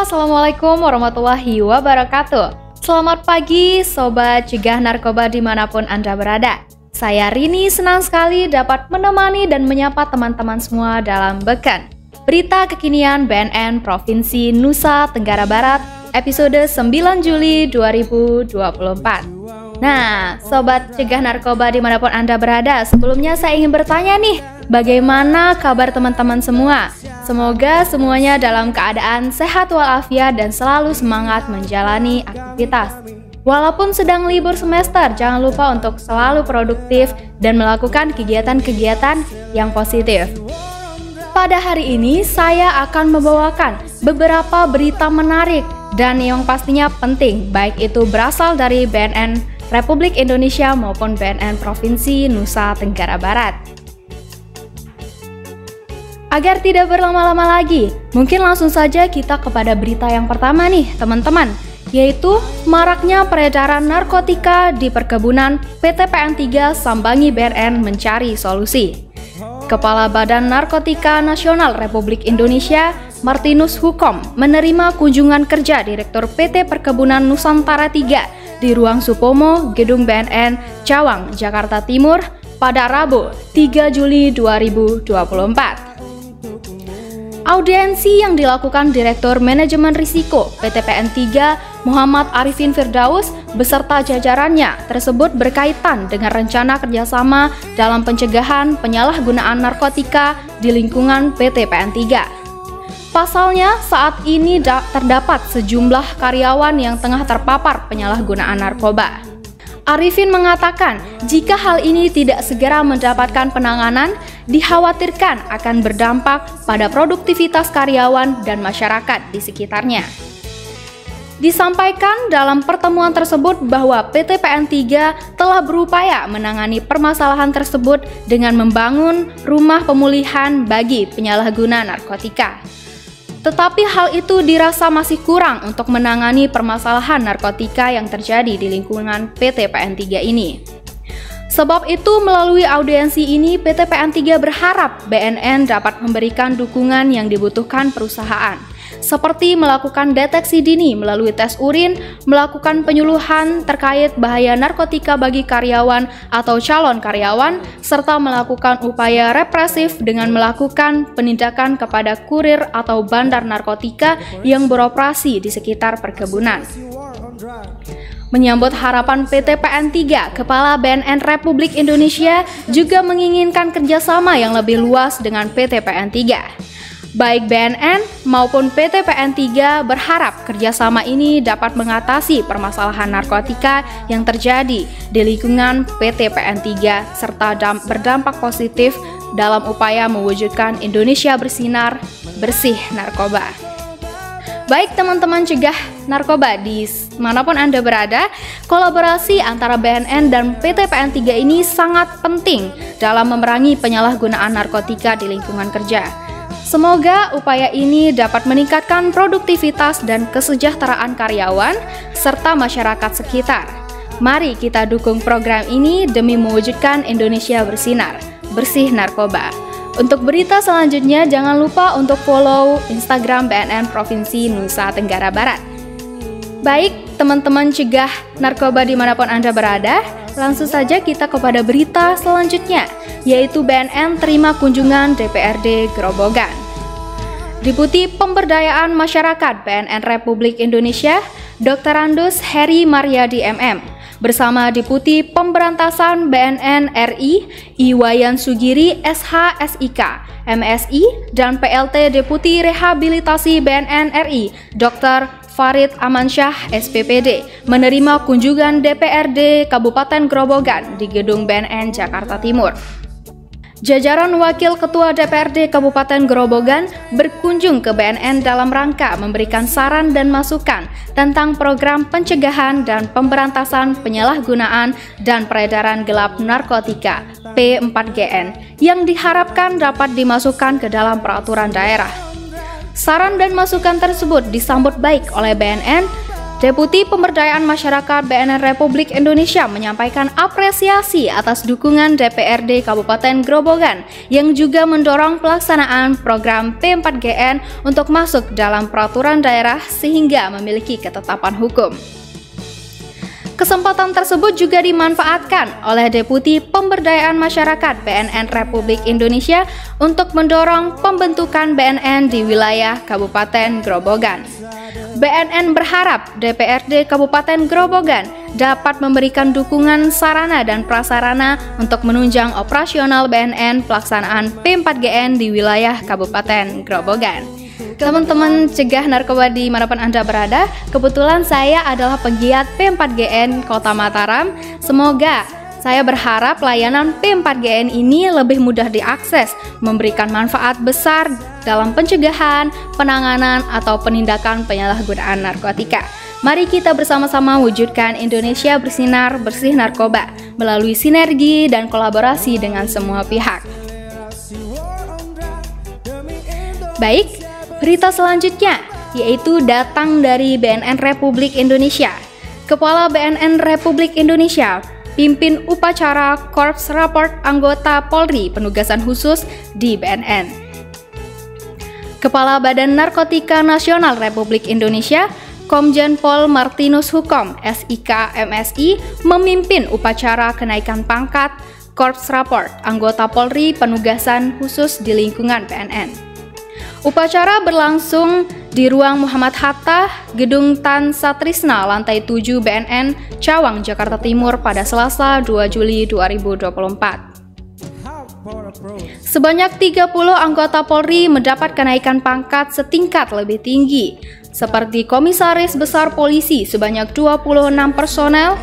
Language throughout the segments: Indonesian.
Assalamualaikum warahmatullahi wabarakatuh. Selamat pagi Sobat Cegah Narkoba dimanapun Anda berada. Saya Rini senang sekali dapat menemani dan menyapa teman-teman semua dalam Beken Berita Kekinian BNN Provinsi Nusa Tenggara Barat episode 9 Juli 2024. Nah, Sobat Cegah Narkoba dimanapun Anda berada, sebelumnya saya ingin bertanya nih, bagaimana kabar teman-teman semua? Semoga semuanya dalam keadaan sehat walafiat dan selalu semangat menjalani aktivitas. Walaupun sedang libur semester, jangan lupa untuk selalu produktif dan melakukan kegiatan-kegiatan yang positif. Pada hari ini, saya akan membawakan beberapa berita menarik dan yang pastinya penting, baik itu berasal dari BNN Republik Indonesia maupun BNN Provinsi Nusa Tenggara Barat. Agar tidak berlama-lama lagi, mungkin langsung saja kita kepada berita yang pertama nih teman-teman, yaitu maraknya peredaran narkotika di perkebunan PT PN 3 sambangi BNN mencari solusi. Kepala Badan Narkotika Nasional Republik Indonesia, Martinus Hukom, menerima kunjungan kerja Direktur PT Perkebunan Nusantara 3 di Ruang Supomo, Gedung BNN, Cawang, Jakarta Timur pada Rabu 3 Juli 2024. Audiensi yang dilakukan Direktur Manajemen Risiko PT PN 3 Muhammad Arifin Firdaus beserta jajarannya tersebut berkaitan dengan rencana kerjasama dalam pencegahan penyalahgunaan narkotika di lingkungan PT PN 3. Pasalnya, saat ini terdapat sejumlah karyawan yang tengah terpapar penyalahgunaan narkoba. Arifin mengatakan, jika hal ini tidak segera mendapatkan penanganan, dikhawatirkan akan berdampak pada produktivitas karyawan dan masyarakat di sekitarnya. Disampaikan dalam pertemuan tersebut bahwa PT PN 3 telah berupaya menangani permasalahan tersebut dengan membangun rumah pemulihan bagi penyalahguna narkotika. Tetapi hal itu dirasa masih kurang untuk menangani permasalahan narkotika yang terjadi di lingkungan PT PN 3 ini. Sebab itu, melalui audiensi ini, PT PN 3 berharap BNN dapat memberikan dukungan yang dibutuhkan perusahaan, seperti melakukan deteksi dini melalui tes urin, melakukan penyuluhan terkait bahaya narkotika bagi karyawan atau calon karyawan, serta melakukan upaya represif dengan melakukan penindakan kepada kurir atau bandar narkotika yang beroperasi di sekitar perkebunan. Menyambut harapan PT PN 3, Kepala BNN Republik Indonesia juga menginginkan kerjasama yang lebih luas dengan PT PN 3. Baik BNN maupun PT PN 3 berharap kerjasama ini dapat mengatasi permasalahan narkotika yang terjadi di lingkungan PT PN 3 serta berdampak positif dalam upaya mewujudkan Indonesia bersinar, bersih narkoba. Baik teman-teman cegah narkoba di manapun Anda berada, kolaborasi antara BNN dan PT PN 3 ini sangat penting dalam memerangi penyalahgunaan narkotika di lingkungan kerja. Semoga upaya ini dapat meningkatkan produktivitas dan kesejahteraan karyawan serta masyarakat sekitar. Mari kita dukung program ini demi mewujudkan Indonesia bersinar, bersih narkoba. Untuk berita selanjutnya, jangan lupa untuk follow Instagram BNN Provinsi Nusa Tenggara Barat. Baik, teman-teman cegah narkoba dimanapun Anda berada, langsung saja kita kepada berita selanjutnya, yaitu BNN terima kunjungan DPRD Grobogan. Deputi Pemberdayaan Masyarakat BNN Republik Indonesia, Dr. Andos Heri Mariadi MM, bersama Deputi Pemberantasan BNN RI, Iwayan Sugiri SH SIK, MSI, dan PLT Deputi Rehabilitasi BNN RI, Dr. Farid Amansyah SPPD, menerima kunjungan DPRD Kabupaten Grobogan di Gedung BNN Jakarta Timur. Jajaran Wakil Ketua DPRD Kabupaten Grobogan berkunjung ke BNN dalam rangka memberikan saran dan masukan tentang program pencegahan dan pemberantasan penyalahgunaan dan peredaran gelap narkotika P4GN yang diharapkan dapat dimasukkan ke dalam peraturan daerah. Saran dan masukan tersebut disambut baik oleh BNN Deputi Pemberdayaan Masyarakat BNN Republik Indonesia menyampaikan apresiasi atas dukungan DPRD Kabupaten Grobogan yang juga mendorong pelaksanaan program P4GN untuk masuk dalam peraturan daerah sehingga memiliki ketetapan hukum. Kesempatan tersebut juga dimanfaatkan oleh Deputi Pemberdayaan Masyarakat BNN Republik Indonesia untuk mendorong pembentukan BNN di wilayah Kabupaten Grobogan. BNN berharap DPRD Kabupaten Grobogan dapat memberikan dukungan sarana dan prasarana untuk menunjang operasional BNN pelaksanaan P4GN di wilayah Kabupaten Grobogan. Teman-teman cegah narkoba dimanapun Anda berada, kebetulan saya adalah pegiat P4GN Kota Mataram. Semoga saya berharap layanan P4GN ini lebih mudah diakses, memberikan manfaat besar dalam pencegahan, penanganan, atau penindakan penyalahgunaan narkotika. Mari kita bersama-sama wujudkan Indonesia bersinar bersih narkoba melalui sinergi dan kolaborasi dengan semua pihak. Baik, berita selanjutnya yaitu datang dari BNN Republik Indonesia. Kepala BNN Republik Indonesia pimpin upacara Korps Raport Anggota Polri Penugasan Khusus di BNN. Kepala Badan Narkotika Nasional Republik Indonesia Komjen Pol Martinus Hukom SIK MSI memimpin upacara kenaikan pangkat Korps Raport Anggota Polri Penugasan Khusus di lingkungan BNN. Upacara berlangsung di Ruang Muhammad Hatta, Gedung Tan Satrisna, lantai 7 BNN, Cawang, Jakarta Timur pada Selasa 2 Juli 2024. Sebanyak 30 anggota Polri mendapat kenaikan pangkat setingkat lebih tinggi, seperti Komisaris Besar Polisi sebanyak 26 personel,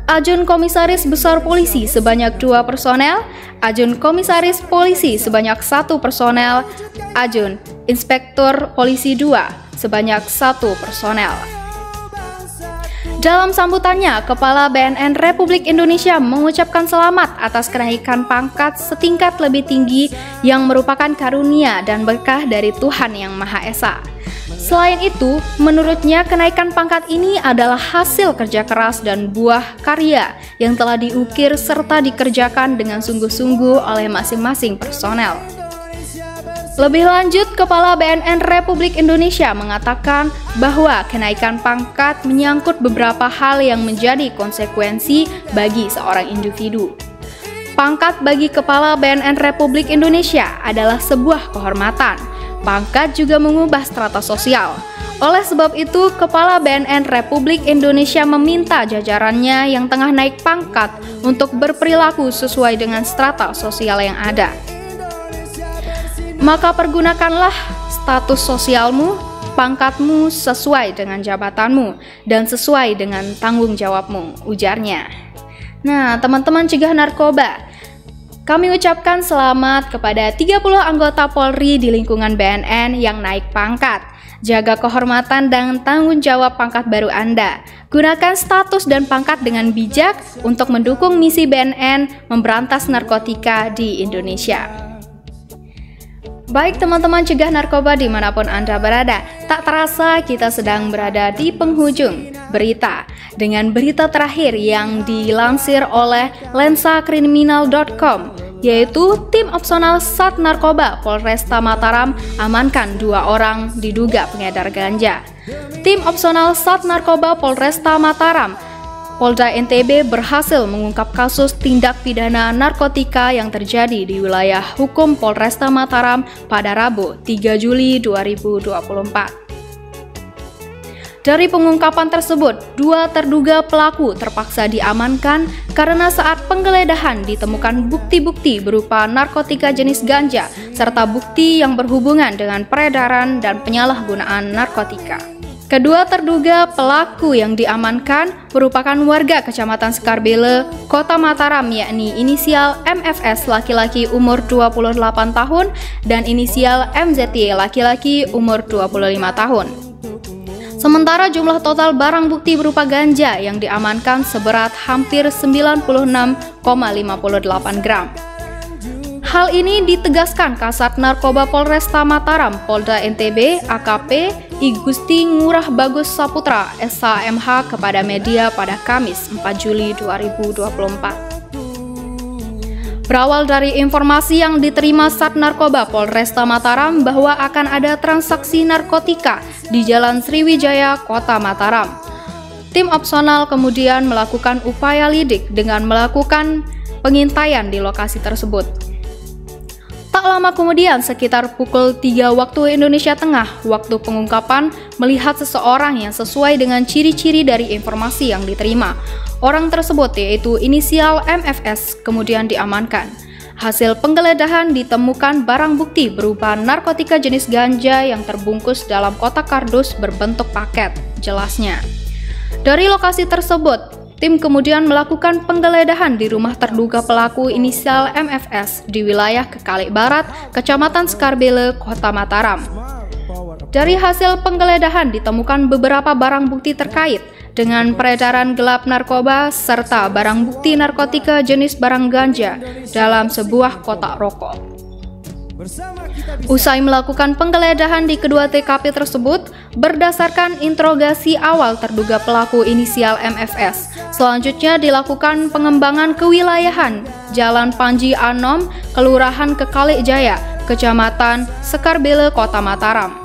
Ajun Komisaris Besar Polisi sebanyak 2 personel, Ajun Komisaris Polisi sebanyak 1 personel, Ajun Inspektur Polisi 2 sebanyak 1 personel. Dalam sambutannya, Kepala BNN Republik Indonesia mengucapkan selamat atas kenaikan pangkat setingkat lebih tinggi yang merupakan karunia dan berkah dari Tuhan Yang Maha Esa. Selain itu, menurutnya kenaikan pangkat ini adalah hasil kerja keras dan buah karya yang telah diukir serta dikerjakan dengan sungguh-sungguh oleh masing-masing personel. Lebih lanjut, Kepala BNN Republik Indonesia mengatakan bahwa kenaikan pangkat menyangkut beberapa hal yang menjadi konsekuensi bagi seorang individu. Pangkat bagi Kepala BNN Republik Indonesia adalah sebuah kehormatan. Pangkat juga mengubah strata sosial. Oleh sebab itu, Kepala BNN Republik Indonesia meminta jajarannya yang tengah naik pangkat untuk berperilaku sesuai dengan strata sosial yang ada. Maka pergunakanlah status sosialmu, pangkatmu sesuai dengan jabatanmu, dan sesuai dengan tanggung jawabmu, ujarnya. Nah, teman-teman cegah narkoba, kami ucapkan selamat kepada 30 anggota Polri di lingkungan BNN yang naik pangkat. Jaga kehormatan dan tanggung jawab pangkat baru Anda. Gunakan status dan pangkat dengan bijak untuk mendukung misi BNN memberantas narkotika di Indonesia. Baik teman-teman cegah narkoba dimanapun Anda berada, tak terasa kita sedang berada di penghujung berita dengan berita terakhir yang dilansir oleh lensakriminal.com, yaitu tim opsional Sat Narkoba Polresta Mataram amankan 2 orang diduga pengedar ganja. Tim opsional Sat Narkoba Polresta Mataram Polda NTB berhasil mengungkap kasus tindak pidana narkotika yang terjadi di wilayah hukum Polresta Mataram pada Rabu 3 Juli 2024. Dari pengungkapan tersebut, 2 terduga pelaku terpaksa diamankan karena saat penggeledahan ditemukan bukti-bukti berupa narkotika jenis ganja serta bukti yang berhubungan dengan peredaran dan penyalahgunaan narkotika. Kedua terduga pelaku yang diamankan merupakan warga Kecamatan Sekarbele, Kota Mataram, yakni inisial MFS laki-laki umur 28 tahun dan inisial MZY laki-laki umur 25 tahun. Sementara jumlah total barang bukti berupa ganja yang diamankan seberat hampir 96,58 gram. Hal ini ditegaskan Kasat Narkoba Polresta Mataram, Polda NTB, AKP I Gusti Ngurah Bagus Saputra, SHMH kepada media pada Kamis 4 Juli 2024. Berawal dari informasi yang diterima Sat Narkoba Polresta Mataram bahwa akan ada transaksi narkotika di Jalan Sriwijaya, Kota Mataram. Tim opsional kemudian melakukan upaya lidik dengan melakukan pengintaian di lokasi tersebut. Tak lama kemudian, sekitar pukul 3 waktu Indonesia Tengah, waktu pengungkapan, melihat seseorang yang sesuai dengan ciri-ciri dari informasi yang diterima. Orang tersebut yaitu inisial MFS kemudian diamankan. Hasil penggeledahan ditemukan barang bukti berupa narkotika jenis ganja yang terbungkus dalam kotak kardus berbentuk paket, jelasnya. Dari lokasi tersebut, tim kemudian melakukan penggeledahan di rumah terduga pelaku inisial MFS di wilayah Kekalik Barat, Kecamatan Skarbele, Kota Mataram. Dari hasil penggeledahan ditemukan beberapa barang bukti terkait dengan peredaran gelap narkoba serta barang bukti narkotika jenis barang ganja dalam sebuah kotak rokok. Usai melakukan penggeledahan di kedua TKP tersebut, berdasarkan interogasi awal terduga pelaku inisial MFS, selanjutnya dilakukan pengembangan kewilayahan Jalan Panji Anom, Kelurahan Kekalik Jaya, Kecamatan Skarbele, Kota Mataram.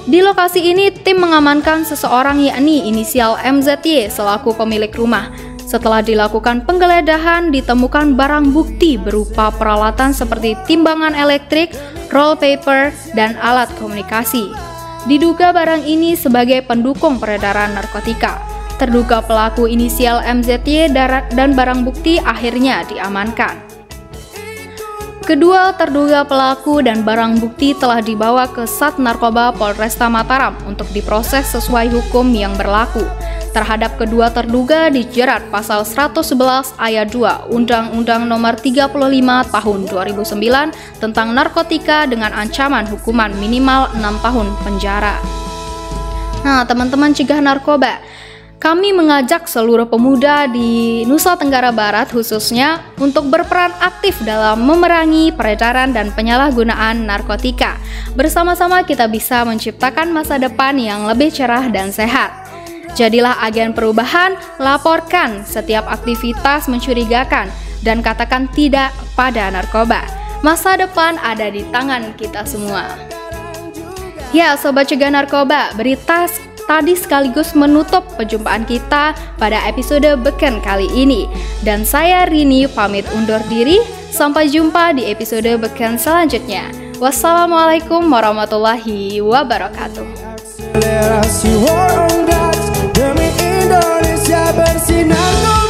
Di lokasi ini, tim mengamankan seseorang yakni inisial MZY selaku pemilik rumah. Setelah dilakukan penggeledahan, ditemukan barang bukti berupa peralatan seperti timbangan elektrik, roll paper, dan alat komunikasi. Diduga barang ini sebagai pendukung peredaran narkotika. Terduga pelaku inisial MZY dan barang bukti akhirnya diamankan. Kedua terduga pelaku dan barang bukti telah dibawa ke Sat Narkoba Polresta Mataram untuk diproses sesuai hukum yang berlaku. Terhadap kedua terduga dijerat pasal 111 ayat 2 Undang-Undang Nomor 35 Tahun 2009 tentang narkotika dengan ancaman hukuman minimal 6 tahun penjara. Nah, teman-teman cegah narkoba, kami mengajak seluruh pemuda di Nusa Tenggara Barat khususnya untuk berperan aktif dalam memerangi peredaran dan penyalahgunaan narkotika. Bersama-sama kita bisa menciptakan masa depan yang lebih cerah dan sehat. Jadilah agen perubahan, laporkan setiap aktivitas mencurigakan, dan katakan tidak pada narkoba. Masa depan ada di tangan kita semua. Ya, Sobat Cegah Narkoba, berita tadi sekaligus menutup perjumpaan kita pada episode Beken kali ini. Dan saya Rini pamit undur diri, sampai jumpa di episode Beken selanjutnya. Wassalamualaikum warahmatullahi wabarakatuh. Demi Indonesia bersinar.